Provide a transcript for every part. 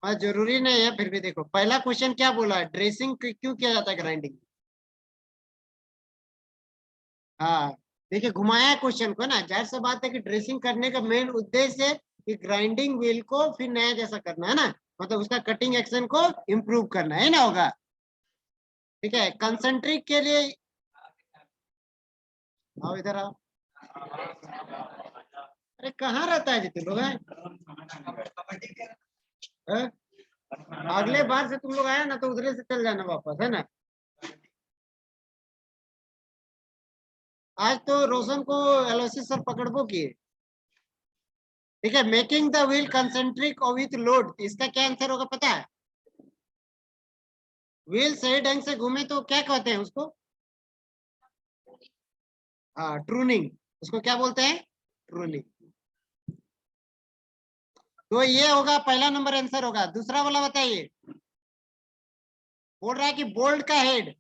और जरूरी नहीं है, फिर भी देखो पहला क्वेश्चन क्या बोला, ड्रेसिंग क्यों किया जाता है ग्राइंडिंग। हाँ, देखिए घुमाया क्वेश्चन को ना, जाहिर सी बात है कि ड्रेसिंग करने का मेन उद्देश्य है कि ग्राइंडिंग व्हील को फिर नया जैसा करना है ना, मतलब उसका कटिंग एक्शन को इम्प्रूव करना है ना, होगा। ठीक है, कंसेंट्रिक के लिए आओ इधर आओ। अरे कहाँ रहता है जी तुम लोग हैं? हैं? अगले बार से तुम लोग आया ना तो उधरे से चल जाना वापस, है ना। आज तो रोशन को एलओसी सर पकड़बो किए। ठीक है, मेकिंग द व्हील कंसेंट्रिक और विथ लोड, इसका क्या आंसर होगा पता है? व्हील सही ढंग से घूमे तो क्या कहते हैं उसको? हाँ, ट्रूनिंग। उसको क्या बोलते हैं? ट्रूनिंग। तो ये होगा पहला नंबर आंसर होगा। दूसरा वाला बताइए, बोल रहा है कि बोल्ट का हेड,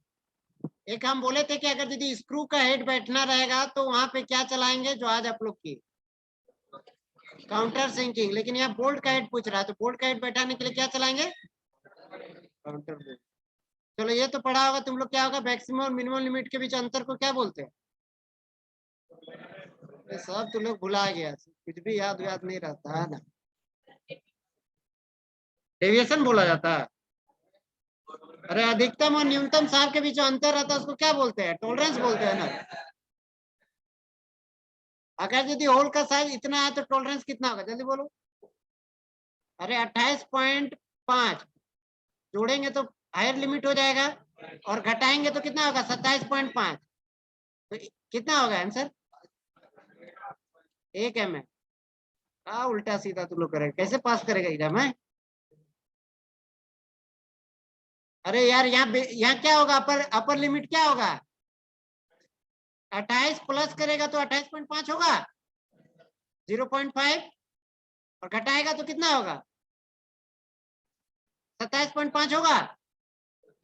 एक हम बोले थे कि अगर यदि स्क्रू का हेड बैठना रहेगा तो वहां पे क्या चलाएंगे, जो आज आप लोग की काउंटर सिंकिंग, लेकिन यहाँ बोल्ट का हेड पूछ रहा है, तो बोल्ट का हेड बैठाने के लिए क्या चलाएंगे? Counter bolt. चलो ये तो पढ़ा होगा तुम लोग, क्या होगा मैक्सिमम और मिनिमम लिमिट के बीच अंतर को क्या बोलते हैं? ये सब तुम लोग भुला गया, कुछ भी याद याद नहीं रहता है ना। डेविएशन बोला जाता है। अरे अधिकतम और न्यूनतम सार के बीच जो अंतर रहता है उसको क्या बोलते हैं? टॉलरेंस बोलते हैं ना। अगर यदि होल का साइज इतना है तो टॉलरेंस कितना होगा, जल्दी बोलो। अरे 28.5 जोड़ेंगे तो हायर लिमिट हो जाएगा, और घटाएंगे तो कितना होगा? 27.5। तो कितना होगा आंसर? 1 mm। हाँ, उल्टा सीधा तुम लोग करेगा, कैसे पास करेगा एग्जाम है? अरे यार यहाँ क्या होगा, अपर अपर लिमिट क्या होगा? 28 प्लस करेगा तो 28.5 होगा, 0.5, और घटाएगा तो कितना होगा? 27.5 होगा।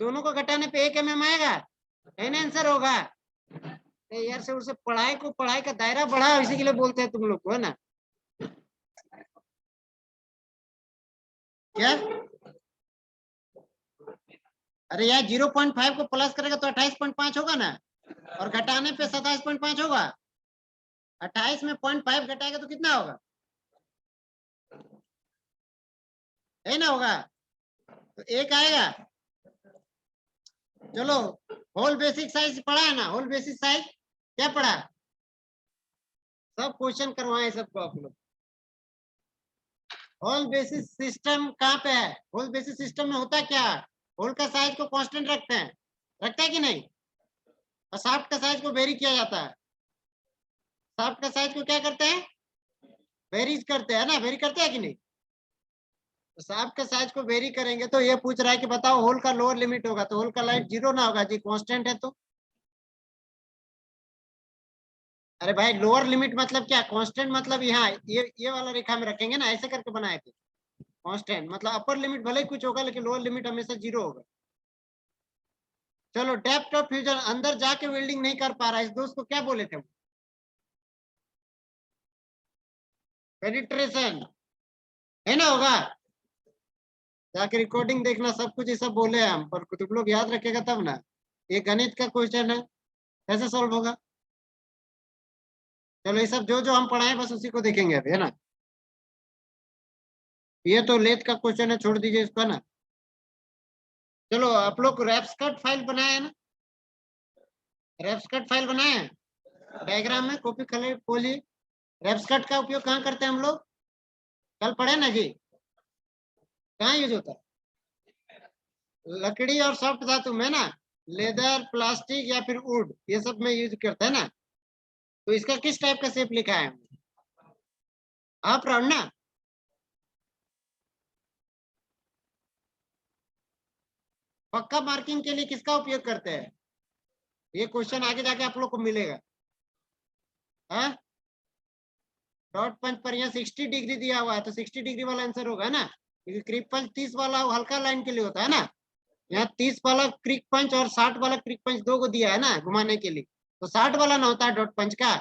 दोनों को घटाने पे 1 mm आएगा, एन आंसर होगा। यार से उसे पढ़ाई को, पढ़ाई का दायरा बढ़ा, इसी के लिए बोलते हैं तुम लोग को, है ना। क्या? अरे यार 0.5 को प्लस करेगा तो 28.5 होगा ना, और घटाने पे 27.5 होगा। 28 में 0.5 घटाएगा तो कितना होगा, है ना, होगा तो 1 आएगा। चलो, होल बेसिक साइज पढ़ा है ना, होल बेसिक साइज क्या पढ़ा? सब क्वेश्चन करवाए सबको आप लोग। होल बेसिस सिस्टम कहाँ पे है? होल बेसिस सिस्टम में होता क्या? होल का साइज को कांस्टेंट रखते हैं, रखता है कि नहीं? और शाफ्ट का साइज को वेरी किया जाता है। शाफ्ट का साइज को क्या करते हैं? वेरीज करते हैं ना, वेरी करते हैं कि नहीं? तो शाफ्ट का साइज को वेरी करेंगे तो ये पूछ रहा है कि बताओ होल का लोअर लिमिट होगा, तो होल का लाइट 0 ना होगा जी, कांस्टेंट है तो। अरे भाई लोअर लिमिट मतलब क्या, कांस्टेंट मतलब यहाँ ये वाला रेखा में रखेंगे ना, ऐसे करके बनाए थे। कांस्टेंट मतलब अपर लिमिट भले ही कुछ होगा लेकिन लोअर लिमिट हमेशा 0 होगा। चलो, डेप्थ ऑफ फ्यूजन, अंदर जाके वेल्डिंग नहीं कर पा रहा है, इस दोस्त को क्या बोले थे? पेनिट्रेशन, है ना, होगा। जाके रिकॉर्डिंग देखना, सब कुछ ये सब बोले हैं हम, पर तुम लोग याद रखेगा तब ना। ये गणित का क्वेश्चन है, कैसे सॉल्व होगा? चलो ये सब जो जो हम पढ़ाए बस उसी को देखेंगे अभी, है ना। ये तो लेथ का क्वेश्चन है, छोड़ दीजिए इसको, है ना। चलो, आप लोग रैप्सकट फाइल बनाए है ना? रैप्सकट फाइल बनाए हैं, डायग्राम में कॉपी कलर खोलिए। रैप्सकट का उपयोग कहाँ करते हैं हम लोग? कल पढ़े ना जी। कहाँ यूज होता है? लकड़ी और सॉफ्ट धातु में ना, लेदर, प्लास्टिक या फिर वुड, ये सब में यूज करते हैं ना। तो इसका किस टाइप का शेप लिखा है? आप राउंड ना। पक्का मार्किंग के लिए किसका उपयोग करते हैं? ये क्वेश्चन आगे जाके आप लोग को मिलेगा। हाँ, डॉट पंच पर यहाँ 60 डिग्री दिया हुआ है तो 60 डिग्री वाला आंसर होगा ना, क्योंकि क्रिक पंच 30 वाला हल्का लाइन के लिए होता है ना। यहाँ 30 वाला क्रिक पंच और 60 वाला क्रिक पंच दो को दिया है ना घुमाने के लिए, तो 60 वाला ना होता है डॉट पंच का।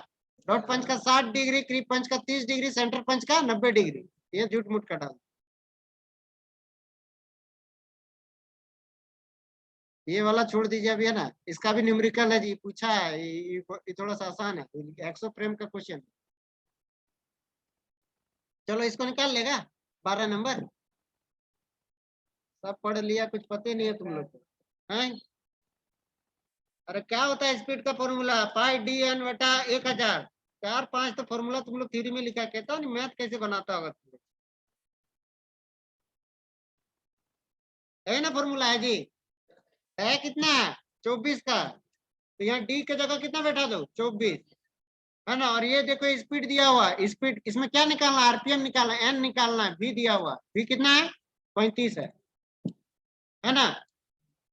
डॉट पंच का 60 डिग्री, क्रिक पंच का 30 डिग्री, सेंटर पंच का 90 डिग्री। ये झूठ मूठ का डाल। ये वाला छोड़ दीजिए अभी, है ना, इसका भी न्यूमेरिकल है जी, पूछा है, ये थोड़ा सा आसान है, एक्सो फ्रेम का क्वेश्चन। चलो इसको निकाल लेगा, 12 नंबर। सब पढ़ लिया, कुछ पता नहीं है तुम लोग को, हैं? अरे क्या होता है स्पीड का फॉर्मूला? पाई डी एन बटा 1000। 4 5 तो फॉर्मूला तुम लोग थ्योरी में लिखा, कहता नहीं मैथ कैसे बनाता होगा तुम लोग। है ना, फॉर्मूला है जी। है कितना? 24 का। तो यहाँ डी की जगह कितना बैठा दो? 24, है ना। और ये देखो स्पीड दिया हुआ, स्पीड इसमें क्या निकालना? आरपीएम निकालना, एन निकालना है, वी दिया हुआ, वी कितना है? 35 है ना।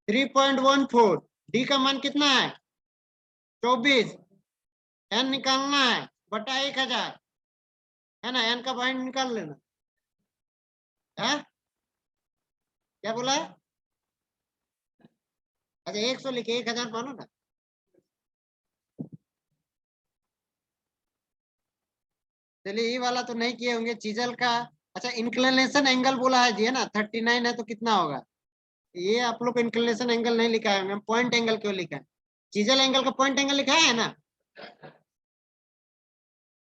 3.14। डी का मान कितना है? 24। एन निकालना है बटा 1000, है ना। एन का पॉइंट निकाल लेना है। क्या बोला है? अच्छा 100 लिखे, 1000 मानो ना। चलिए ये वाला तो नहीं किए होंगे, चीजल का। अच्छा इंक्लिनेशन एंगल बोला है जी, है ना, 39 है तो कितना होगा? ये आप लोग इंक्लिनेशन एंगल नहीं लिखा है, पॉइंट एंगल क्यों लिखा है? चीजल एंगल का पॉइंट एंगल लिखा है ना,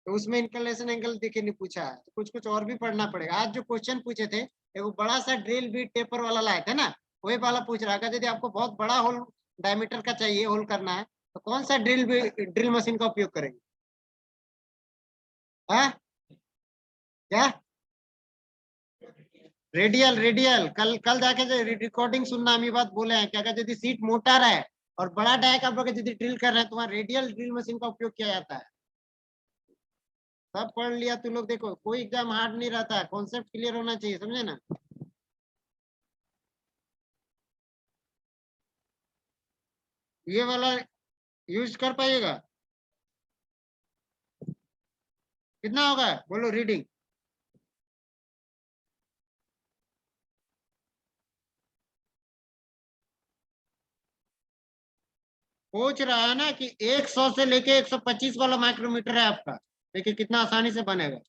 तो उसमें इंक्लिनेशन एंगल देखे नहीं पूछा है, तो कुछ कुछ और भी पढ़ना पड़ेगा। आज जो क्वेश्चन पूछे थे, एक बड़ा सा ड्रिल बीट टेपर वाला लाए थे ना, वही वाला पूछ रहा है। यदि आपको बहुत बड़ा होल डायमीटर का चाहिए, होल करना है, तो कौन सा ड्रिल मशीन का उपयोग करेंगे? है क्या? Radial, radial. कल कल जाके रिकॉर्डिंग सुनना, हम ये बात बोले हैं कि अगर यदि सीट मोटा रहे और बड़ा डायक आप लोग यदि ड्रिल कर रहे हैं, तो वहाँ रेडियल ड्रिल मशीन का उपयोग किया जाता है। सब पढ़ लिया तू लोग, देखो कोई एग्जाम हार्ड नहीं रहता है, कॉन्सेप्ट क्लियर होना चाहिए, समझे ना। ये वाला यूज कर पाइएगा? कितना होगा बोलो रीडिंग? पूछ रहा है ना कि 100 से लेके 125 वाला माइक्रोमीटर है आपका, देखिए कितना आसानी से बनेगा,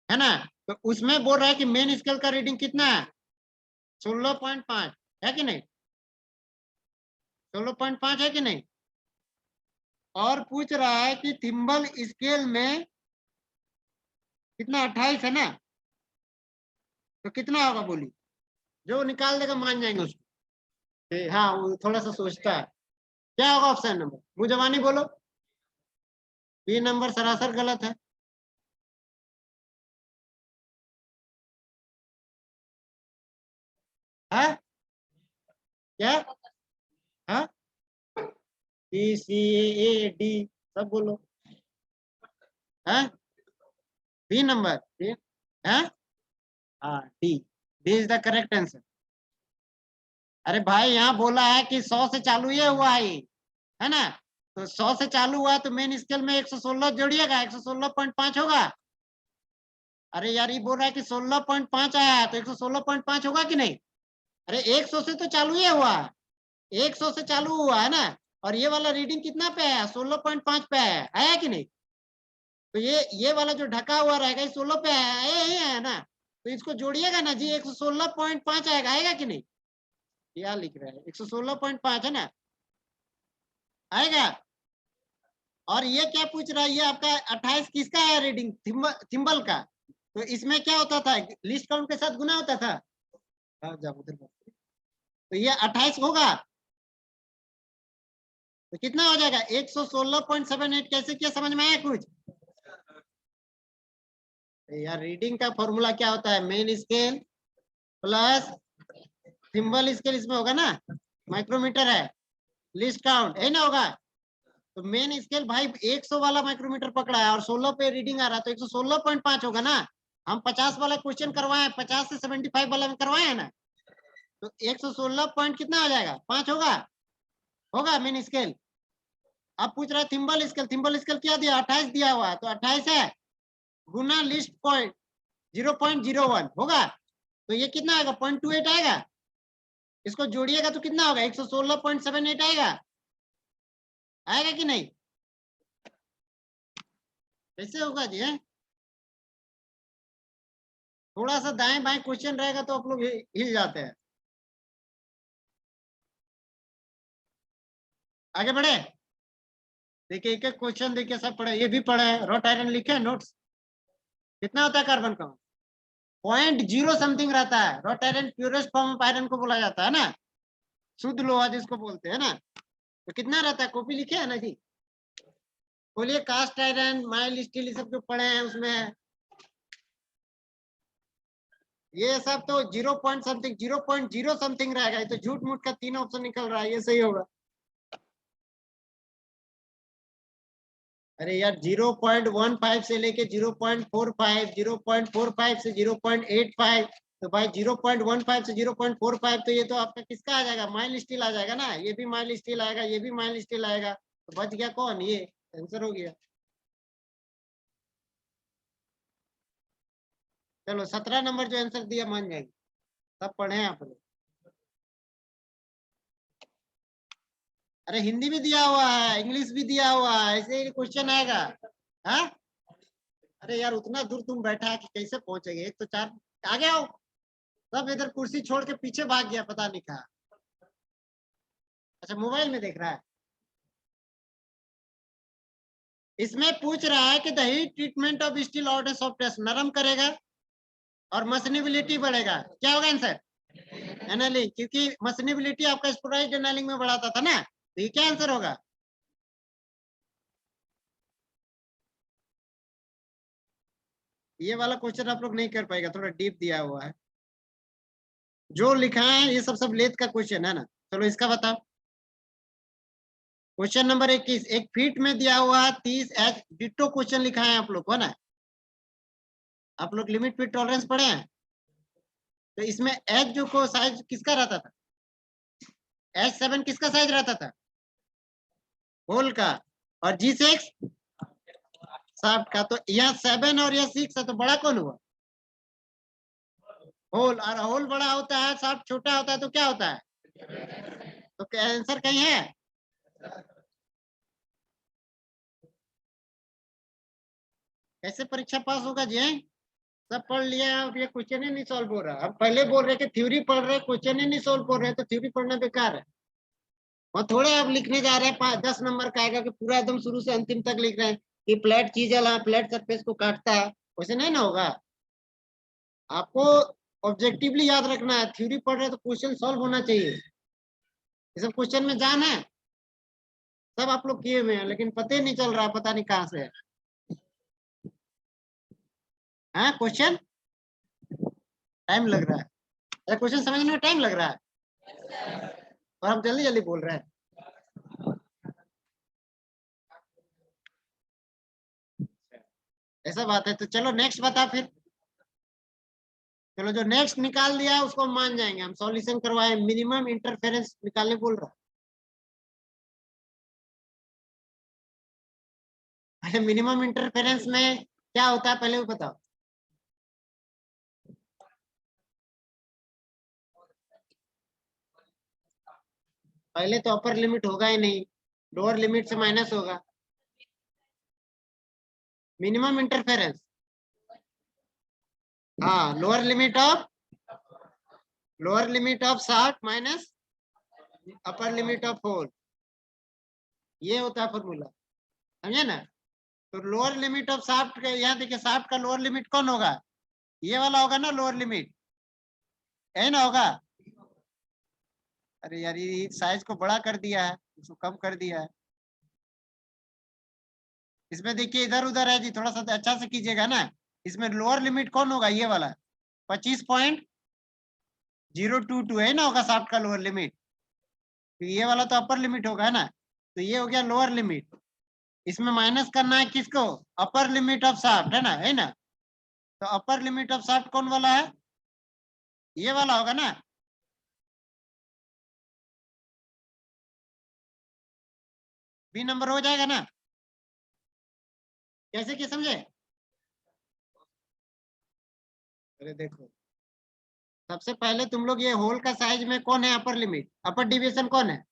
है ना। तो उसमें बोल रहा है कि मेन स्केल का रीडिंग कितना है? 16.5 है कि नहीं? 16.5 है कि नहीं? और पूछ रहा है कि थिम्बल स्केल में कितना? 28 है ना। तो कितना होगा बोली? जो निकाल देगा मान जाएंगे उसको। हाँ वो थोड़ा सा सोचता है। क्या होगा ऑप्शन नंबर? मुझे जवानी बोलो। बी नंबर सरासर गलत है। है क्या? है बी सी ए डी सब बोलो। है बी नंबर, डी है। हाँ D, D is the correct answer. अरे भाई यहाँ बोला है कि 100 से चालू ये हुआ है ना। तो 100 से चालू हुआ तो मेन स्केल में 116 जोड़िएगा, 116.5 होगा। अरे यार ये बोल रहा है कि 16.5 आया है, तो 116.5 होगा कि नहीं? अरे 100 से तो चालू ही हुआ है, 100 से चालू हुआ है ना। और ये वाला रीडिंग कितना पे आया? 16.5 पे आया कि नहीं? तो ये वाला जो ढका हुआ रहेगा, ये 16 पे आया ही है ना। तो इसको जोड़िएगा ना जी, 116.5 आएगा, आएगा कि नहीं? क्या लिख रहा है? 116.5 है ना, आएगा। और ये क्या पूछ रहा है? ये आपका 28 किसका है रीडिंग? थिम्बल का। तो इसमें क्या होता था? लिस्ट काउंट के साथ गुना होता था। जब उधर तो ये 28 होगा, तो कितना हो जाएगा? 116.78। कैसे किया, समझ में आया कुछ? यार रीडिंग का फॉर्मूला क्या होता है? Main scale plus thimble scale, इसमें होगा ना, माइक्रोमीटर है, लिस्ट काउंट है ना, होगा। तो मेन स्केल भाई 100 वाला माइक्रोमीटर पकड़ा है और 16 पे रीडिंग आ रहा है, तो 116.5 होगा ना। हम 50 वाला क्वेश्चन करवाए, 50 से 75 वाला में करवाए है ना। तो 116 पॉइंट कितना हो जाएगा? 5 होगा, होगा मेन स्केल। अब पूछ रहा है थिम्बल स्केल, थिम्बल स्केल क्या दिया? 28 दिया हुआ है, तो 28 है गुना लिस्ट पॉइंट 0.01 होगा। तो ये कितना आएगा? 0.28 आएगा। इसको जोड़िएगा तो कितना होगा? 116.78 आएगा, आएगा कि नहीं? कैसे होगा जी? है थोड़ा सा दाएं बाएं क्वेश्चन रहेगा तो आप लोग हिल जाते हैं। आगे बढ़े। देखिए एक एक क्वेश्चन देखिए, सब पढ़े, ये भी पढ़े हैं, रॉट आयरन लिखे नोट्स। कितना होता है कार्बन का? 0.0 समथिंग रहता है। Wrought iron purest form of iron को बोला जाता है ना, शुद्ध लोहा जिसको बोलते हैं ना। तो कितना रहता है, कॉपी लिखे है ना जी? बोलिए। कास्ट आयरन, माइल्ड स्टील, ये सब जो पढ़े हैं उसमें ये सब तो 0.0 समथिंग रहेगा। ये तो झूठ मूठ का 3 ऑप्शन निकल रहा है, ये सही होगा। अरे यार 0.15 से लेके 0.45, 0.45 से 0.85, तो भाई 0.15 से 0.45, तो ये तो आपका किसका आ जाएगा, माइल्ड स्टील आ जाएगा ना। ये भी माइल्ड स्टील आएगा, ये भी माइल्ड स्टील आएगा, तो बच गया कौन, ये आंसर हो गया। चलो 17 नंबर जो आंसर दिया मान जाएंगे, सब पढ़े हैं आप लोग। अरे हिंदी भी दिया हुआ है, इंग्लिश भी दिया हुआ है, ऐसे ही क्वेश्चन आएगा। हाँ अरे यार उतना दूर तुम बैठा है कि कैसे पहुंचेंगे, एक तो चार। आगे आओ। सब इधर कुर्सी छोड़ के पीछे भाग गया, पता नहीं कहा। अच्छा मोबाइल में देख रहा है। इसमें पूछ रहा है कि the heat treatment of steel out softness, नरम करेगा और मसनेबिलिटी बढ़ेगा। क्या होगा आंसर? एनालिंग, क्योंकि मसनेबिलिटी आपका स्पोराइज्ड एनालिंग में बढ़ाता था ना, तो ये क्या आंसर होगा? ये वाला क्वेश्चन आप लोग नहीं कर पाएगा, थोड़ा डीप दिया हुआ है। जो लिखा है ये सब लेथ का क्वेश्चन है ना। चलो इसका बताओ। क्वेश्चन नंबर 21, एक फीट में दिया हुआ 30 एच, डिट्टो क्वेश्चन लिखा है आप लोग को ना। आप लोग लिमिट फिट टॉलरेंस पढ़े हैं? तो इसमें एच जो को साइज किसका रहता था? H7 किसका साइज रहता था? होल का। और G6 शाफ्ट का। तो यहाँ 7 और यह 6 है, तो बड़ा कौन हुआ? होल। और होल बड़ा होता है, शाफ्ट छोटा होता है, तो क्या होता है? तो क्या आंसर कहीं है? कैसे परीक्षा पास होगा जी? सब पढ़ लिया, अब ये क्वेश्चन ही नहीं सॉल्व हो रहा। अब पहले बोल रहे कि थ्योरी पढ़ रहे, क्वेश्चन ही नहीं सॉल्व हो रहे, तो थ्योरी पढ़ना बेकार है। और थोड़े अब लिखने जा रहे हैं 10 नंबर का आएगा कि पूरा एकदम शुरू से अंतिम तक लिख रहे हैं कि फ्लैट चीज है, फ्लैट सरफेस को काटता है, वैसे नहीं ना होगा। आपको ऑब्जेक्टिवली याद रखना है, थ्योरी पढ़ रहे तो क्वेश्चन सॉल्व होना चाहिए। ये सब क्वेश्चन में जान है, सब आप लोग किए हुए हैं, लेकिन पता ही नहीं चल रहा, पता नहीं कहाँ से है। हाँ क्वेश्चन टाइम लग रहा है, क्वेश्चन समझने में टाइम लग रहा है, और हम जल्दी जल्दी बोल रहे हैं। ऐसा बात है, तो चलो नेक्स्ट बता फिर। चलो जो नेक्स्ट निकाल दिया उसको हम मान जाएंगे, हम सॉल्यूशन करवाए, मिनिमम इंटरफेरेंस निकालने बोल रहा है। मिनिमम इंटरफेरेंस में क्या होता है पहले वो बताओ। पहले तो अपर लिमिट होगा ही नहीं, लोअर लिमिट से माइनस होगा। मिनिमम इंटरफेरेंस, हाँ lower limit of shaft minus upper limit of hole, ये होता है फॉर्मूला, समझे ना। तो लोअर लिमिट ऑफ शाफ्ट का, यहाँ देखिए शाफ्ट का लोअर लिमिट कौन होगा? ये वाला होगा ना लोअर लिमिट, यही ना होगा। अरे यार ये साइज को बड़ा कर दिया है, इसको कम कर दिया है। इसमें देखिए इधर उधर है जी, थोड़ा सा अच्छा से कीजिएगा ना। इसमें लोअर लिमिट कौन होगा? ये वाला 25.022 है ना, होगा शाफ्ट का लोअर लिमिट। तो ये वाला तो अपर लिमिट होगा ना, तो ये हो गया लोअर लिमिट। इसमें माइनस करना है किसको? अपर लिमिट ऑफ शाफ्ट, है ना, है ना। तो अपर लिमिट ऑफ शाफ्ट कौन वाला है? ये वाला होगा ना। बी नंबर हो जाएगा ना। कैसे क्या समझे? अरे देखो, सबसे पहले तुम लोग ये होल का साइज में कौन है अपर लिमिट, अपर डिविएशन कौन है?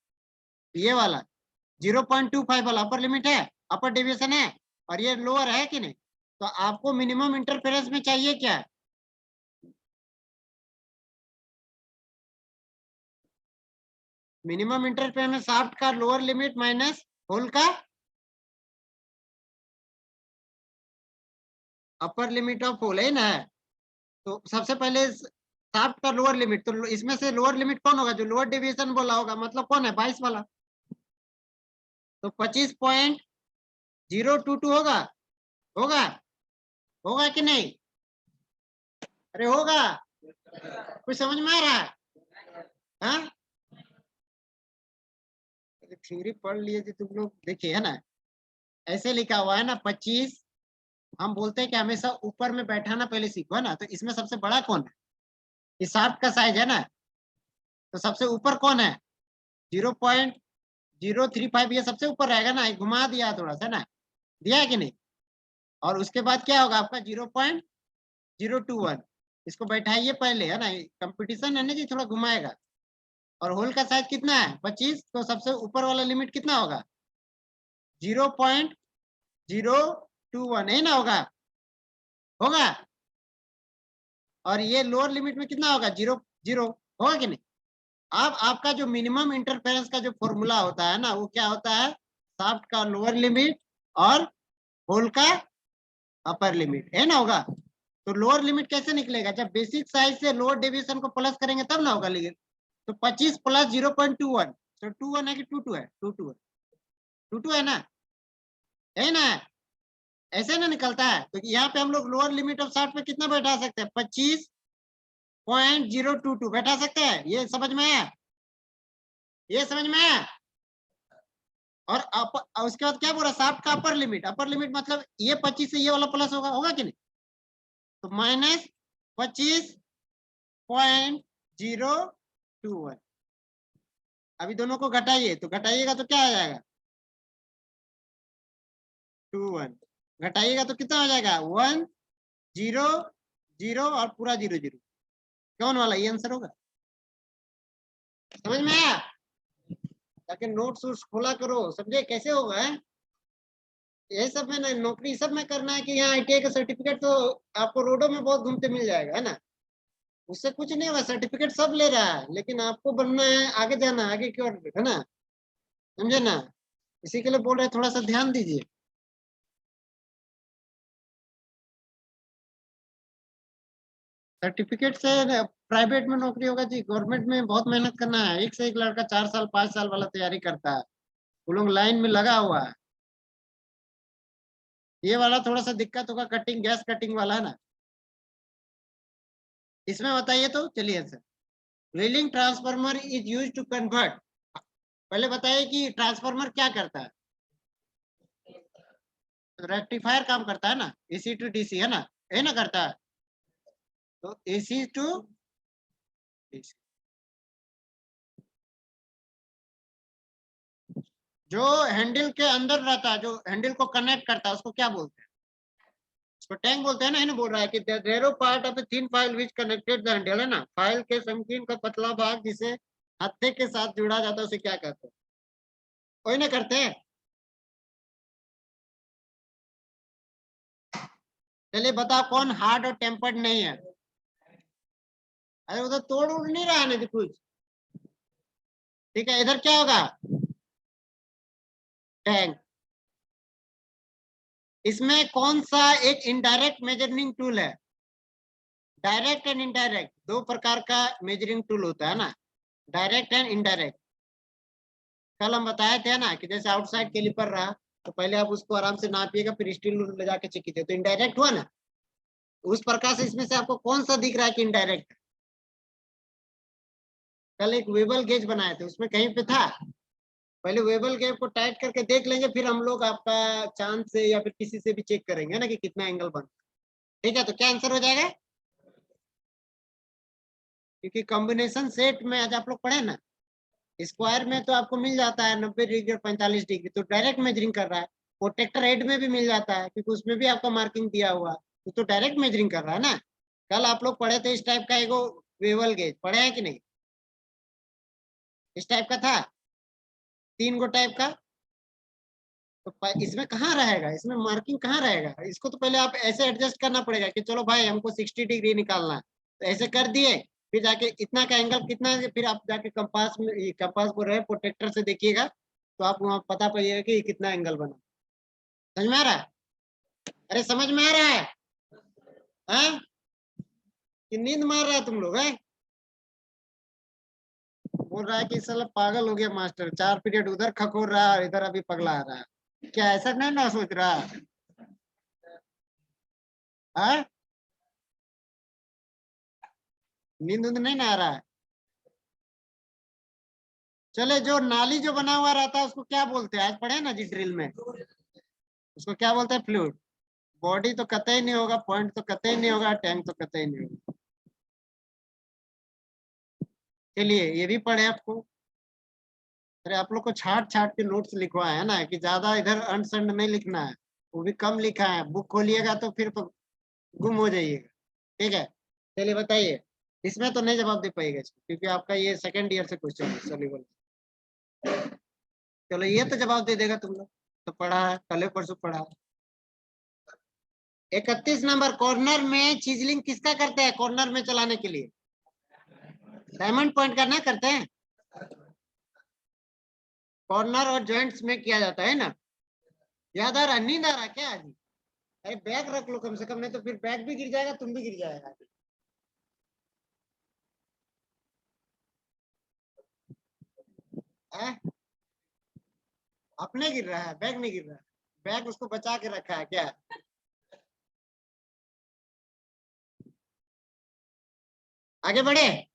ये वाला 0.25 वाला अपर लिमिट है, अपर डिविएशन है। और ये लोअर है कि नहीं? तो आपको मिनिमम इंटरफेरेंस में चाहिए क्या? मिनिमम इंटरफेरेंस में शाफ्ट का लोअर लिमिट माइनस होल का अपर लिमिट ऑफ होल है ना। तो सबसे पहले शाफ्ट का लोअर लिमिट, तो इसमें से लोअर लिमिट कौन होगा? जो लोअर डेविएशन बोला होगा, मतलब कौन है? 22 वाला। तो 25.022 होगा। होगा होगा कि नहीं? अरे होगा। कुछ समझ में आ रहा है? हाँ, थ्योरी पढ़ लिए थे तुम लोग, देखिए है ना, ऐसे लिखा हुआ है ना 25। हम बोलते हैं कि हमेशा ऊपर में बैठाना पहले सीखो, है ना। तो इसमें सबसे बड़ा कौन है? इस शाफ्ट का साइज है ना, तो सबसे ऊपर कौन है? 0.035, ये सबसे ऊपर रहेगा ना। घुमा दिया थोड़ा सा ना, दिया है कि नहीं? और उसके बाद क्या होगा आपका? 0.021। इसको बैठाइए पहले, है ना, कंपटीशन है ना जी, थोड़ा घुमाएगा। और होल का साइज कितना है? 25। तो सबसे ऊपर वाला लिमिट कितना होगा? 0.021 है ना, होगा। होगा। और ये लोअर लिमिट में कितना होगा? 0.0 होगा कि नहीं? अब आपका जो मिनिमम इंटरफेरेंस का जो फॉर्मूला होता है ना, वो क्या होता है? शाफ्ट का लोअर लिमिट और होल का अपर लिमिट, है ना, होगा। तो लोअर लिमिट कैसे निकलेगा? जब बेसिक साइज से लोअर डेविएशन को प्लस करेंगे तब ना होगा। लेकिन तो 25 प्लस 0.21, तो 21 है कि 22 है? 22 है। 22 है ना, है ना। ऐसे ना निकलता है। तो यहाँ पे हम लोग लोअर लिमिट ऑफ शाफ्ट पे कितना बैठा सकते हैं? 25.022 बैठा सकते हैं। ये समझ में आया? ये समझ में आया? और उसके बाद क्या बोला? शाफ्ट का अपर लिमिट। अपर लिमिट मतलब ये 25 से ये वाला प्लस होगा, होगा कि नहीं? तो -25.021। अभी दोनों को घटाइए, तो घटाइएगा तो क्या आ जाएगा? 21। घटाइएगा तो कितना हो जाएगा? 1 0 0 और पूरा 0 0। कौन वाला? ये आंसर होगा। समझ में आया? ताकि नोट्स वोट्स खोला करो, समझे कैसे होगा, है? ये सब में ना, नौकरी सब में करना है कि यहाँ ITI का सर्टिफिकेट तो आपको रोडों में बहुत घूमते मिल जाएगा, है ना। उससे कुछ नहीं होगा, सर्टिफिकेट सब ले रहा है, लेकिन आपको बनना है, आगे जाना है, आगे की ओर, है ना। समझे ना? इसी के लिए बोल रहे हैं, थोड़ा सा ध्यान दीजिए। सर्टिफिकेट से प्राइवेट में नौकरी होगा जी, गवर्नमेंट में बहुत मेहनत करना है। एक से एक लड़का 4 साल 5 साल वाला तैयारी करता है, वो लोग लाइन में लगा हुआ है। ये वाला थोड़ा सा दिक्कत होगा, कटिंग, गैस कटिंग वाला, है ना। इसमें बताइए तो, चलिए sir. Reeling transformer is use to convert. पहले बताइए कि ट्रांसफार्मर क्या करता है? रेक्टिफायर काम करता है ना, AC टू DC, है ना, करता है। तो AC टू DC, जो हैंडल के अंदर रहता है, जो हैंडल को कनेक्ट करता है, उसको क्या बोलते हैं? उसको टैंक बोलते हैं ना। इन्हें बोल रहा है कि the rear part of the thin file which connected the handle, है ना, फाइल के संकीर्ण का पतला भाग जिसे हत्थे के साथ जुड़ा जाता है, उसे क्या कहते हैं? कोई ना करते हैं। चलिए बताओ, कौन हार्ड और टेम्पर्ड नहीं है? अरे उधर तोड़ उड़ नहीं रहा है ना कुछ। ठीक है, इधर क्या होगा? टैंक। इसमें कौन सा एक इनडायरेक्ट मेजरिंग टूल है? डायरेक्ट एंड इनडायरेक्ट, दो प्रकार का मेजरिंग टूल होता है ना, डायरेक्ट एंड इनडायरेक्ट। कल हम बताए थे ना कि जैसे आउटसाइड कैलिपर रहा, तो पहले आप उसको आराम से नापिएगा, फिर स्टील ले जाके चेक कीजिए, तो इनडायरेक्ट हुआ ना। उस प्रकार से इसमें से आपको कौन सा दिख रहा है कि इनडायरेक्ट? कल एक वेबल गेज बनाए थे, उसमें कहीं पे था? पहले वेबल गेज को टाइट करके देख लेंगे, फिर हम लोग आपका चांद से या फिर किसी से भी चेक करेंगे ना कि कितना एंगल बन। ठीक है, तो क्या आंसर हो जाएगा? क्योंकि कॉम्बिनेशन सेट में आज आप लोग पढ़े ना, स्क्वायर में तो आपको मिल जाता है 90 डिग्री और 45 डिग्री, तो डायरेक्ट मेजरिंग कर रहा है। प्रोटेक्टर हेड में भी मिल जाता है, क्योंकि उसमें भी आपका मार्किंग दिया हुआ है, तो डायरेक्ट मेजरिंग कर रहा है ना। कल आप लोग पढ़े थे इस टाइप का एगो वेवल गेज, पढ़े हैं कि नहीं? इस टाइप का था, 3 गो टाइप का। तो इसमें कहाँ रहेगा? इसमें मार्किंग कहाँ रहेगा? इसको तो पहले आप ऐसे एडजस्ट करना पड़ेगा कि चलो भाई हमको 60 डिग्री निकालना है, तो ऐसे कर दिए, फिर जाके इतना का एंगल कितना है, फिर आप जाके कंपास में, कंपास को रहे प्रोटेक्टर से देखिएगा तो आपको वहां पता पाइएगा कि कितना एंगल बना। समझ में आ रहा है? अरे समझ में आ रहा है? हाँ? कि नींद मार रहा है तुम लोग है? बोल रहा है कि साला पागल हो गया मास्टर, 4 पीरियड उधर खखोर रहा है, इधर अभी पगला आ रहा है। क्या ऐसा नहीं ना सोच रहा? हाँ? नींद उंद नहीं ना आ रहा है? चले, जो नाली जो बना हुआ रहता है उसको क्या बोलते हैं? आज पढ़े ना जी ड्रिल में, उसको क्या बोलते हैं? फ्लूइड। बॉडी तो कतई नहीं होगा, पॉइंट तो कतई नहीं होगा, टैंक तो कतई नहीं होगा। चलिए ये भी पढ़े आपको। अरे आप लोग को छाट छाट के नोट्स लिखवाए है ना, कि ज्यादा इधर अंड संड नहीं लिखना है, वो भी कम लिखा है, बुक खोलिएगा तो फिर गुम हो जाइएगा। ठीक है, चलिए बताइए। इसमें तो नहीं जवाब दे पाएगा इसको, क्योंकि आपका ये सेकंड ईयर से क्वेश्चन है सॉल्यूबल। चलो ये तो जवाब दे देगा तुम लोग, तो पढ़ा है, कल परसों पढ़ा है। 31 नंबर, कॉर्नर में चिजलिंग किसका करते हैं? कॉर्नर में चलाने के लिए डायमंड पॉइंट करना करते हैं, कॉर्नर और जॉइंट्स में किया जाता है ना। याद आ रहा? नींद आ रहा क्या आज? अरे बैग रख लो कम से कम, नहीं तो फिर बैग भी गिर जाएगा, तुम भी गिर जाएगा। है? अपने गिर रहा है, बैग नहीं गिर रहा है। बैग उसको बचा के रखा है क्या? आगे बढ़े।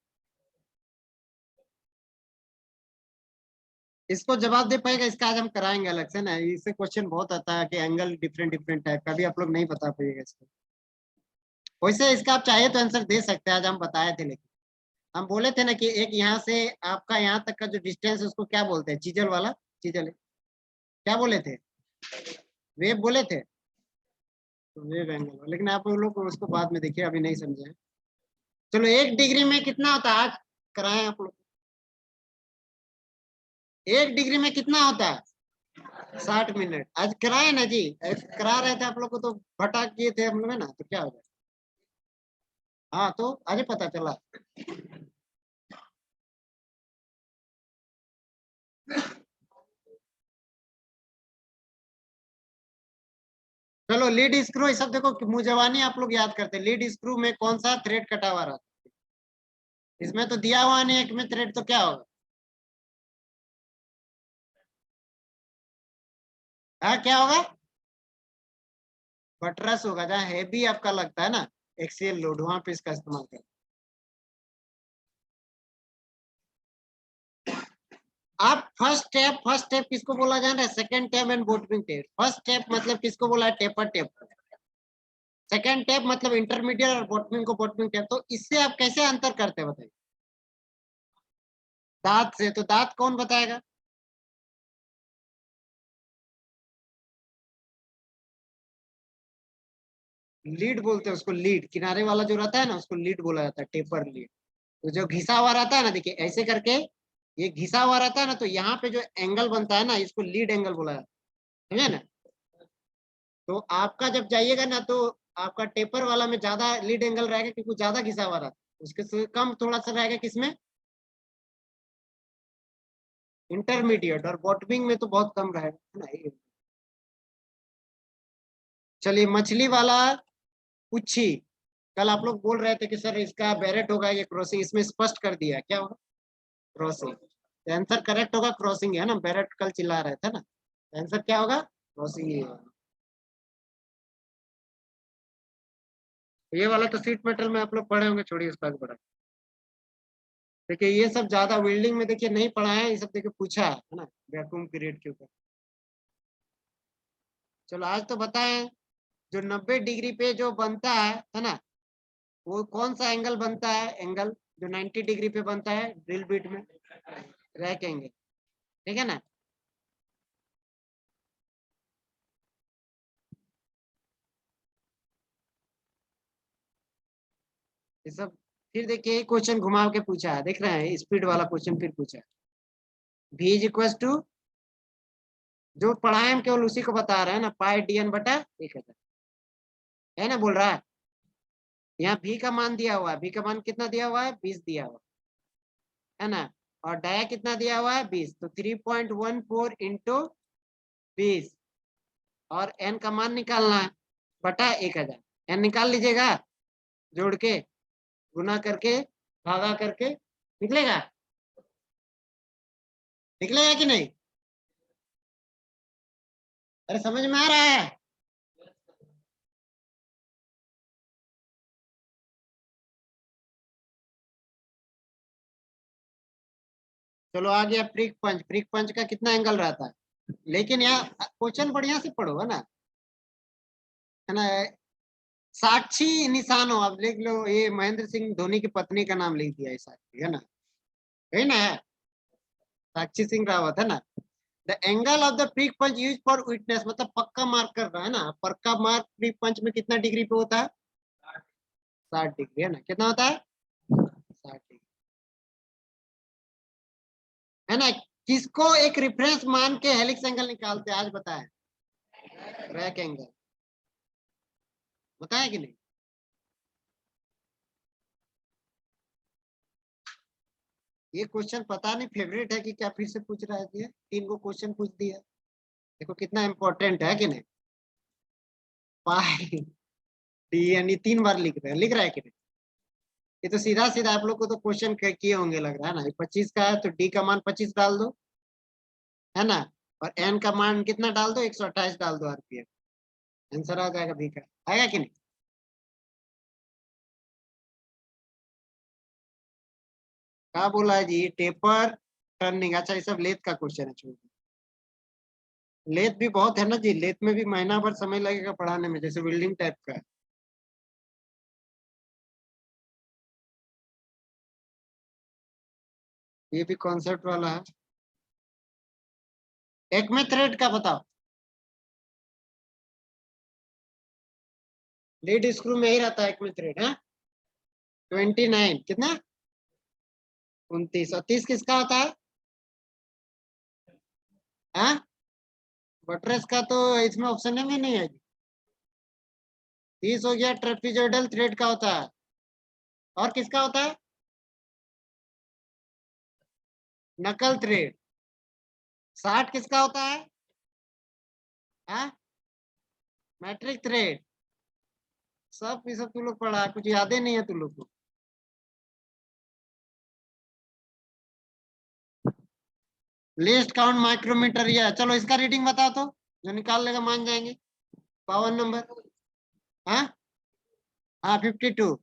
इसको जवाब दे पाएगा, इसका आज हम कराएंगे अलग से ना, इससे क्वेश्चन बहुत आता है कि एंगल डिफरेंट डिफरेंट टाइप का भी आप लोग नहीं बता पाइएगा इसको। वैसे इसका आप चाहे तो आंसर दे सकते हैं, आज हम बताए थे, लेकिन हम बोले थे ना कि एक यहाँ से आपका यहाँ तक का जो डिस्टेंस है उसको क्या बोलते हैं? चीजल वाला, चीजल क्या बोले थे? वेव बोले थे। तो वेव एंगल, लेकिन आप लोग उसको बाद में देखिए, अभी नहीं समझे। चलो 1 डिग्री में कितना होता है आज कराएं आप लोग? 1 डिग्री में कितना होता है? 60 मिनट। आज कराए ना जी, करा रहे थे आप लोग को तो भटा किए थे हम लोग है ना, तो क्या हो गया? हाँ तो आज पता चला। चलो लीड स्क्रू, ये सब देखो मुंह आप लोग याद करते हैं। लीड स्क्रू में कौन सा थ्रेड कटा हुआ रहा? इसमें तो दिया हुआ नहीं एक में थ्रेड, तो क्या होगा? हाँ क्या होगा? बटरस होगा, जहाँ हैवी आपका लगता है ना एक्सियल लोड, वहां पे इसका इस्तेमाल करें। आप फर्स्ट स्टेप किसको बोला जा रहा है? Second tape and bottoming tape. First step मतलब किसको बोला है? Taper tape. सेकंड टेप मतलब इंटरमीडिएट और बॉटमिंग को बॉटमिंग टेप। तो इससे आप कैसे अंतर करते हैं बताइए? दांत से। तो दांत कौन बताएगा? लीड बोलते हैं उसको, लीड किनारे वाला जो रहता है ना उसको लीड बोला जाता है, टेपर लीड। तो जो घिसा हुआ रहता है ना, देखिए ऐसे करके ये घिसा हुआ रहता है ना, तो यहाँ पे जो एंगल बनता है ना, इसको लीड एंगल बोला जाता है, समझे ना? तो आपका जब जाइएगा ना, तो आपका टेपर वाला में ज्यादा लीड एंगल रहेगा, क्योंकि ज्यादा घिसा हुआ रहता है। उसके से कम थोड़ा सा रहेगा किसमें? इंटरमीडिएट। और बॉटमिंग में तो बहुत कम रहेगा, है ना? चलिए मछली वाला पुच्छी। कल आप लोग बोल रहे थे कि सर इसका बैरेट होगा ये क्रॉसिंग, इसमें स्पष्ट कर दिया क्या होगा? क्रॉसिंग। आंसर करेक्ट होगा, क्रॉसिंग है ना। बैरेट कल चिल्ला रहे थे ना, आंसर क्या होगा? क्रॉसिंग ही होगा। ये वाला तो सीट मेटल में आप लोग पढ़े होंगे, छोड़िए उसका भी पढ़ा। देखिए ये सब ज्यादा वेल्डिंग में देखिए नहीं पढ़ा है, ये सब देखिए पूछा है ना वैक्यूम पीरियड के ऊपर। चलो आज तो बताएं, जो 90 डिग्री पे जो बनता है ना, वो कौन सा एंगल बनता है? एंगल जो 90 डिग्री पे बनता है ड्रिल बिट में, रैक एंगल। ठीक है ना? ये सब फिर देखिए क्वेश्चन घुमा के पूछा है, देख रहे हैं स्पीड वाला क्वेश्चन फिर पूछा है। v इज इक्वल टू, जो पढ़ाए हम केवल उसी को बता रहे हैं ना, पाई डी एन बटा 1000, है ना? बोल रहा है यहाँ भी का मान दिया हुआ है, भी का मान कितना दिया हुआ है, 20 दिया हुआ है ना, और डाया कितना दिया हुआ है, 20, तो 3.14 इंटू 20, और एन का मान निकालना है बटा 1000। एन निकाल लीजिएगा, जोड़ के, गुना करके, भागा करके, निकलेगा, निकलेगा कि नहीं? अरे समझ में आ रहा है? चलो आ गया प्रिक पंच। प्रिक पंच का कितना एंगल रहता है, लेकिन यहाँ क्वेश्चन बढ़िया से पढ़ो, है ना। साक्षी निशान हो, आप लिख लो, ये महेंद्र सिंह धोनी की पत्नी का नाम लिख दिया है साक्षी, है ना, साक्षी सिंह रावत, है ना। The angle of the prick punch use for witness, मतलब पक्का मार्क कर रहा है ना, पक्का मार्क प्रिक पंच में कितना डिग्री पे होता है, 60 डिग्री, है ना, कितना होता है, 60 डिग्री, है ना। किसको एक रेफरेंस मान के हेलिक्स एंगल निकालते हैं, आज बताएं, रैक एंगल, बताया कि नहीं? ये क्वेश्चन पता नहीं फेवरेट है कि क्या, फिर से पूछ रहा है, 3 क्वेश्चन पूछ दिया, देखो कितना इंपॉर्टेंट है कि नहीं। पाई डी यानी 3 बार लिख रहा है कि नहीं? ये तो सीधा सीधा आप लोग को तो क्वेश्चन किए होंगे लग रहा है ना। ये 25 का है तो डी का मान 25 डाल दो, है ना, और एन का मान कितना डाल दो, 128 डाल दो आरपीएम, आंसर आ जाएगा बी का। आएगा कि नहीं? क्या बोला है जी, टेपर टर्निंग, अच्छा ये सब लेथ का क्वेश्चन है, छोड़ दो। लेथ भी बहुत है ना जी, लेथ में भी महीना भर समय लगेगा पढ़ाने में, जैसे बिल्डिंग टाइप का है। ये भी कॉन्सेप्ट वाला है। एक में थ्रेड का बताओ, लीड स्क्रू में ही रहता है एक में थ्रेड, है 29, कितना, 29, और 30 किसका होता है, हाँ, बटरेस का तो इसमें ऑप्शन में नहीं है। 30 हो गया ट्रेपीजोइडल थ्रेड का होता है, और किसका होता है, नकल थ्रेड। 60 किसका होता है, हाँ, मैट्रिक थ्रेड। सब ये सब तू लोग पढ़ा, कुछ यादें नहीं है तू लोग को। लिस्ट काउंट माइक्रोमीटर, ये चलो इसका रीडिंग बताओ तो, जो निकाल लेगा मान जाएंगे। 52 नंबर, हाँ, हाँ 52,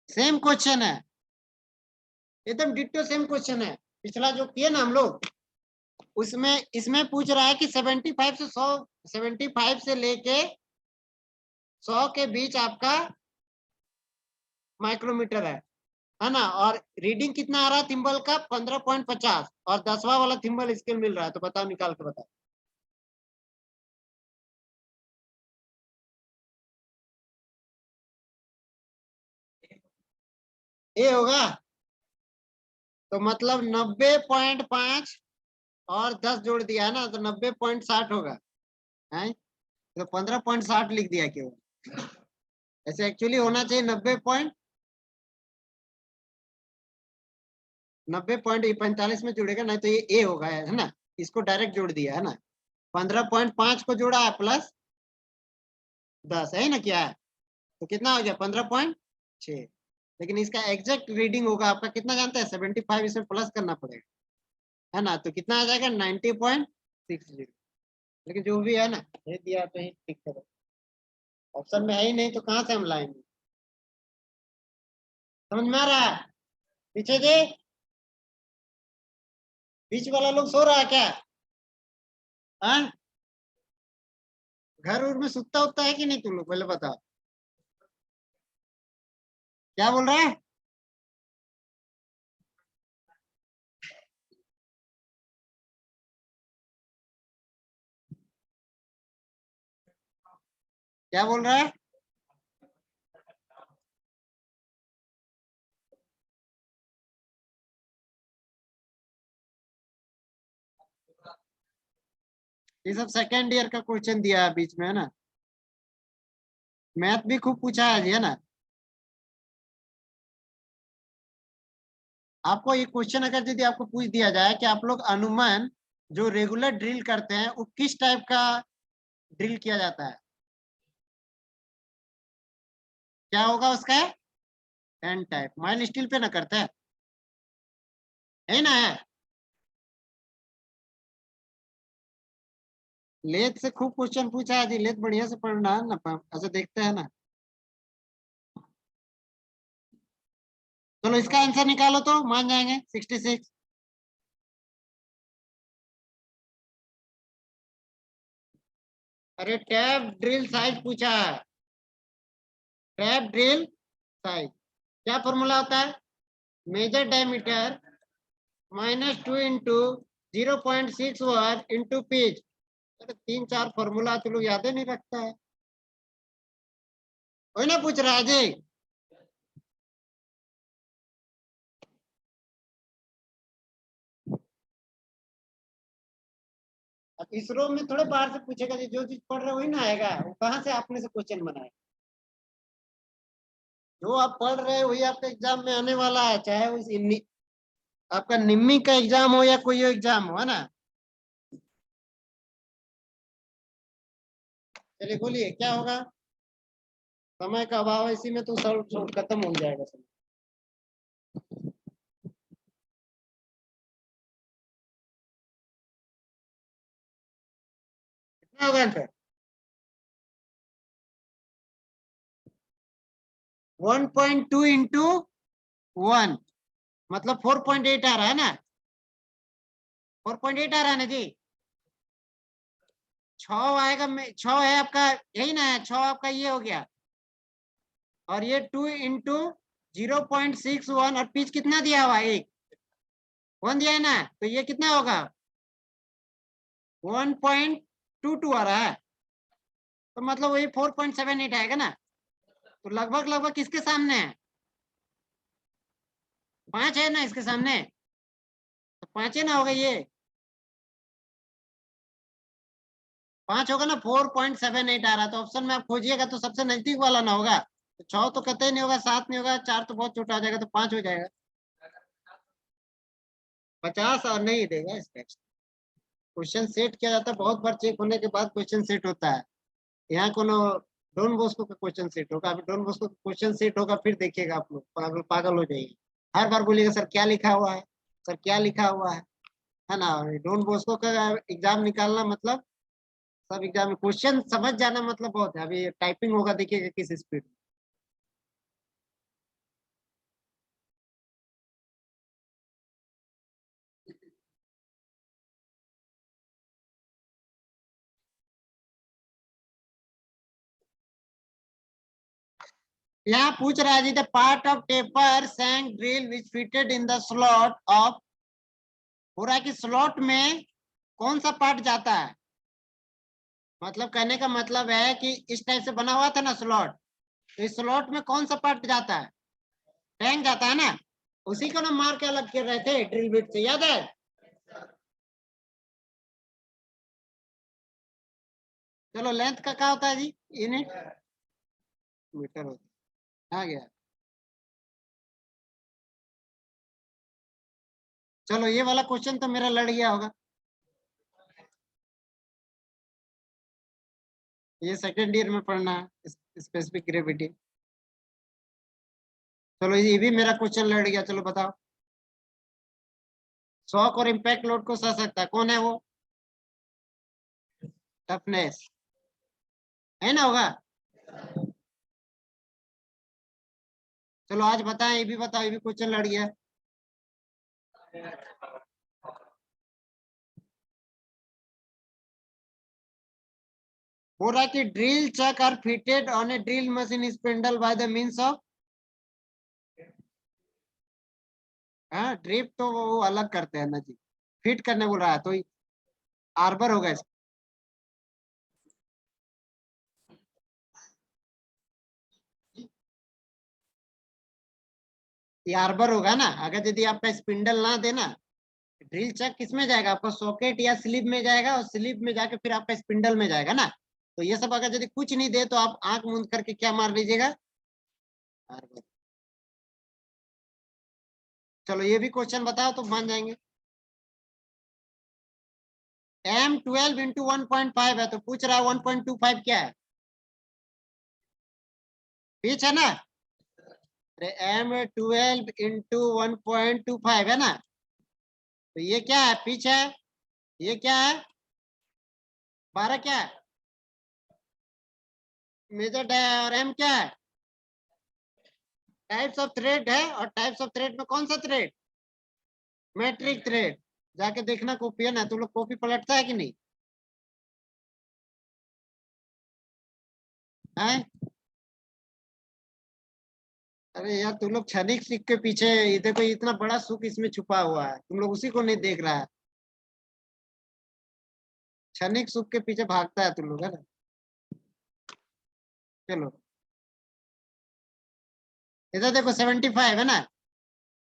सेम क्वेश्चन है, एकदम डिट्टो सेम क्वेश्चन है, पिछला जो किए ना हम लोग, उसमें इसमें पूछ रहा है कि 75 से 100, 75 से लेके 100 के बीच आपका माइक्रोमीटर है ना, और रीडिंग कितना आ रहा है थिम्बल का, 15.50, और 10वां वाला थिम्बल स्केल मिल रहा है, तो बताओ, निकाल के बताओ। ये होगा, तो मतलब 90.5 और 10 जोड़ दिया है ना, तो 90.60 होगा, है, तो 15.60 लिख दिया क्यों, ऐसे एक्चुअली होना चाहिए 90.45 में जुड़ेगा, नहीं तो ये ए होगा, है ना, इसको डायरेक्ट जोड़ दिया है ना, 15.5 को जोड़ा है प्लस 10, है ना, क्या है, तो कितना हो गया, 15.6। लेकिन इसका एग्जैक्ट रीडिंग होगा आपका कितना, जानते हैं, 75, इसमें प्लस करना पड़ेगा, है ना, तो कितना आ जाएगा, 90.60। लेकिन जो भी है ना, ये दिया तो ही ठीक करो, ऑप्शन में है ही नहीं तो कहाँ से हम लाएंगे। समझ में आ रहा है? पीछे जी, बीच वाला लोग सो रहा है क्या, हाँ, घर उर में सुता उठता है कि नहीं तुम लोग, पहले बताओ, क्या बोल रहा है, क्या बोल रहा है, ये सब सेकेंड ईयर का क्वेश्चन दिया है बीच में, है ना। मैथ भी खूब पूछा है जी, है ना। आपको ये क्वेश्चन अगर यदि आपको पूछ दिया जाए कि आप लोग अनुमान जो रेगुलर ड्रिल करते हैं वो किस टाइप का ड्रिल किया जाता है, क्या होगा उसका? N type. माइल स्टील पे ना करते हैं, है ना। है लेथ से खूब क्वेश्चन पूछा है जी, लेथ बढ़िया से पढ़ना है ना। ऐसे देखते हैं ना। चलो इसका आंसर निकालो तो मान जाएंगे 66। अरे टैप ड्रिल साइज पूछा है, टैप ड्रिल साइज। क्या फॉर्मूला होता है? Major diameter -2 into 0.61 into pitch. अरे 3-4 फॉर्मूला तो लोग याद ही नहीं रखता है। वही ना पूछ रहा है जी। अब इसरो में थोड़े बाहर से पूछेगा जी, जो चीज पढ़ रहे हो वही ना आएगा। वो कहाँ से आपने से क्वेश्चन बनाए? जो आप पढ़ रहे हो वही आपके एग्जाम में आने वाला है, चाहे आपका निम्मी का एग्जाम हो या कोई एग्जाम हो, है ना। चलिए बोलिए क्या होगा। समय का अभाव है, इसी में तो सब खत्म हो जाएगा समय। कितना होगा आंसर? 1.2 इंटू 1 मतलब 4.8 आ रहा है ना। 4.8 आ रहा है ना जी। 6 आएगा, 6 है आपका, यही ना है। 6 आपका ये हो गया, और ये 2 इंटू 0.61, और पिच कितना दिया हुआ है? 1 दिया है ना, तो ये कितना होगा? 1.22 आ रहा है, तो मतलब वही 4.78 आएगा ना। तो लगभग लगभग किसके सामने है? 5 है ना इसके सामने, तो 5 है ना होगा ये। 5 होगा ना। 4.78 आ रहा है, तो ऑप्शन में आप खोजिएगा तो सबसे नजदीक वाला ना होगा। तो 6 तो कतई नहीं होगा, 7 नहीं होगा, 4 तो बहुत छोटा आ जाएगा, तो 5 हो जाएगा। 50 और नहीं देगा इसका। क्वेश्चन सेट किया जाता है, बहुत बार चेक होने के बाद क्वेश्चन सेट होता है। यहाँ कोनो डॉन बॉस्को का क्वेश्चन सेट होगा, अभी डॉन बॉस्को का क्वेश्चन सेट होगा, फिर देखिएगा आप लोग पागल पागल हो जाएंगे। हर बार बोलिएगा सर क्या लिखा हुआ है, सर क्या लिखा हुआ है ना। डॉन बॉस्को का एग्जाम निकालना मतलब, सब एग्जाम में क्वेश्चन समझ जाना मतलब बहुत है। अभी टाइपिंग होगा, देखिएगा किस स्पीड में। यहाँ पूछ रहा है जी, the part of taper shank drill which fitted in the slot of. हो रहा है कि स्लॉट में कौन सा पार्ट जाता है। मतलब कहने का मतलब है कि इस टाइप से बना हुआ था ना स्लॉट, तो इस स्लॉट में कौन सा पार्ट जाता है? टैंक जाता है ना। उसी को ना मार के अलग कर रहे थे ड्रिल बिट से, याद है। चलो लेंथ का क्या होता है जी? यूनिट मीटर होता है। आ गया। चलो ये वाला क्वेश्चन तो मेरा लड़ गया होगा। ये सेकेंड ईयर में पढ़ना है, स्पेसिफिक ग्रेविटी। चलो ये भी मेरा क्वेश्चन लड़ गया, चलो बताओ। शॉक और इम्पैक्ट लोड को सह सकता है, कौन है वो? टफनेस, है ना होगा। चलो आज बताएं, ये भी बताओ, ये भी क्वेश्चन लड़ गया। हो रहा है कि drill chuck are fitted on a drill machine spindle by the means of. हाँ ड्रिप तो वो अलग करते हैं ना जी, फिट करने बोल रहा है, तो आर्बर होगा इसका। ये आर्बर होगा ना। अगर यदि आपका स्पिंडल ना देना, ड्रिल चक किस में जाएगा? आपका सॉकेट या स्लिप में जाएगा, और स्लिप में जाके फिर आपका स्पिंडल में जाएगा ना। तो ये सब अगर यदि कुछ नहीं दे तो आप आंख मूंद करके क्या मार लीजिएगा, चलो ये भी क्वेश्चन बताओ तो मान जाएंगे। M12 इंटू 1.5 है तो पूछ रहा है 1.25 क्या है, पिच है ना। M12 इंटू 1.25 है ना, तो ये क्या है, पिच है। ये क्या है, 12 क्या है, मेजर है। और M क्या है, टाइप्स ऑफ थ्रेड है। और टाइप्स ऑफ थ्रेड में कौन सा थ्रेड, मैट्रिक थ्रेड। जाके देखना कॉपी है ना, तुम लोग कॉपी पलटता है कि नहीं है। अरे यार तुम लोग क्षणिक सीख के पीछे, ये देखो इतना बड़ा सुख इसमें छुपा हुआ है, तुम लोग उसी को नहीं देख रहा है। क्षणिक सुख के पीछे भागता है तुम लोग, है ना। चलो इधर देखो 75 है ना,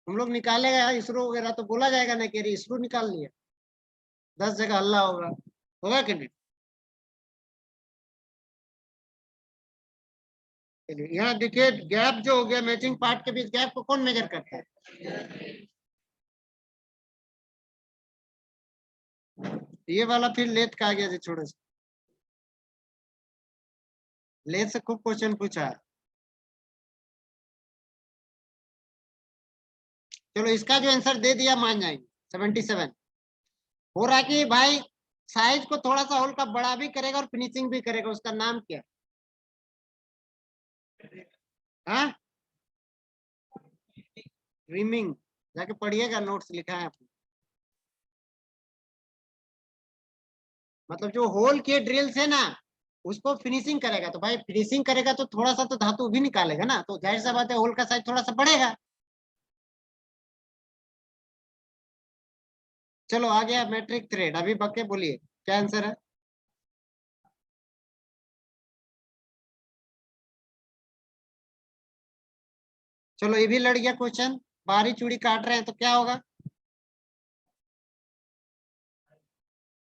तुम लोग निकालेगा इसरो वगैरह तो बोला जाएगा ना कि इसरो निकाल लिया, 10 जगह हल्ला होगा, होगा कि नहीं। चलिए यहाँ देखिए गैप जो हो गया, मैचिंग पार्ट के बीच गैप को कौन मेजर करता है, ये वाला फिर लेट का आ गया जी, छोड़ो। लेट से खूब क्वेश्चन पूछा है। चलो इसका जो आंसर दे दिया मान जाएंगे 77। हो रहा है कि भाई साइज को थोड़ा सा होल का बड़ा भी करेगा और फिनिशिंग भी करेगा, उसका नाम क्या है, रिमिंग। जाके पढ़िएगा, नोट्स लिखा है आपने। मतलब जो होल के ड्रिल से ना उसको फिनिशिंग करेगा, तो भाई फिनिशिंग करेगा तो थोड़ा सा तो धातु भी निकालेगा ना, तो जाहिर सा बात है होल का साइज थोड़ा सा बढ़ेगा। चलो आ गया मैट्रिक थ्रेड, अभी बके बोलिए क्या आंसर है। चलो ये भी लड़ गया क्वेश्चन, बाहरी चूड़ी काट रहे हैं तो क्या होगा,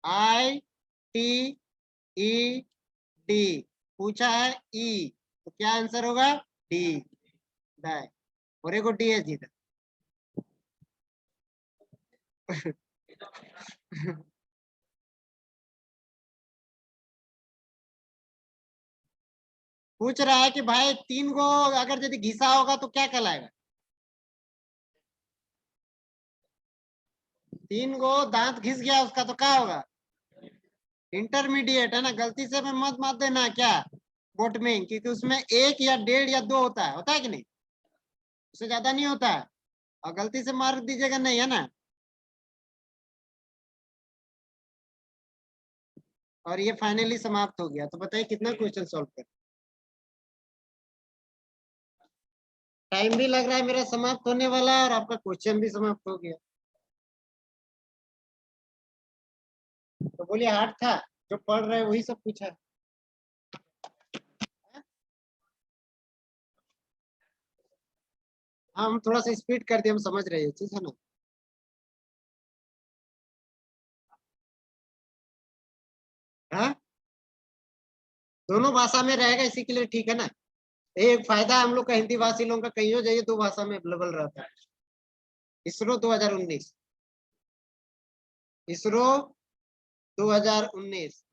ITED, पूछा है ई, तो क्या आंसर होगा, डी, डाई। और एक डी है जीता। पूछ रहा है कि भाई 3 गो अगर यदि घिसा होगा तो क्या कहलाएगा, 3 गो दांत घिस गया उसका तो क्या होगा, इंटरमीडिएट है ना। गलती से मैं मत मत देना क्या बोट में, क्योंकि उसमें 1 या 1.5 या 2 होता है कि नहीं, उससे ज्यादा नहीं होता है। और गलती से मार दीजिएगा नहीं, है ना। और ये फाइनली समाप्त हो गया, तो बताइए कितना क्वेश्चन सॉल्व कर, टाइम भी लग रहा है मेरा समाप्त होने वाला है और आपका क्वेश्चन भी समाप्त हो गया। तो बोलिए हार्ड था, जो पढ़ रहे वही सब पूछा। हाँ हम थोड़ा सा स्पीड कर दिए, हम समझ रहे हैं चीज, है ना। हाँ दोनों भाषा में रहेगा इसी के लिए ठीक है ना। एक फायदा है हम लोग का, हिंदी भाषी लोगों का, कहीं हो जाइए 2 भाषा में अवेलेबल रहता है। इसरो 2019, इसरो 2019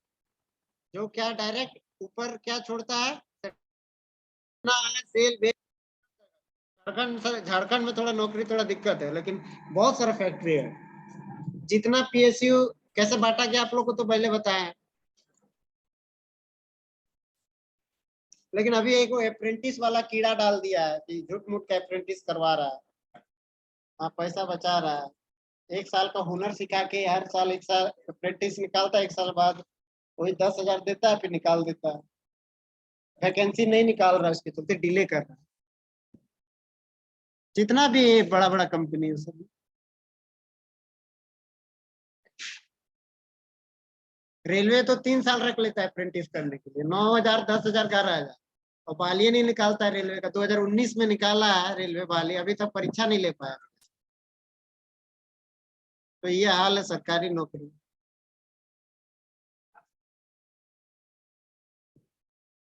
जो क्या डायरेक्ट ऊपर क्या छोड़ता है, सेल बेस। झारखंड में थोड़ा नौकरी थोड़ा दिक्कत है, लेकिन बहुत सारा फैक्ट्री है। जितना PSU कैसे बांटा गया आप लोग को तो पहले बताया है। लेकिन अभी एक अप्रेंटिस वाला कीड़ा डाल दिया है कि झूठ मूठ का अप्रेंटिस करवा रहा है। हाँ पैसा बचा रहा है, 1 साल का हुनर सिखा के हर साल 1 साल अप्रेंटिस निकालता है, 1 साल बाद वही 10,000 देता है फिर निकाल देता है। वैकेंसी नहीं निकाल रहा है, उसके चलते डिले कर रहा है। जितना भी बड़ा बड़ा कंपनी है सब। रेलवे तो 3 साल रख लेता है अप्रेंटिस करने के लिए, 9,000 10,000 का रह जाए। और बालिए नहीं निकालता है रेलवे का, 2019 में निकाला है रेलवे बाली, अभी तक परीक्षा नहीं ले पाया। तो ये हाल है सरकारी नौकरी।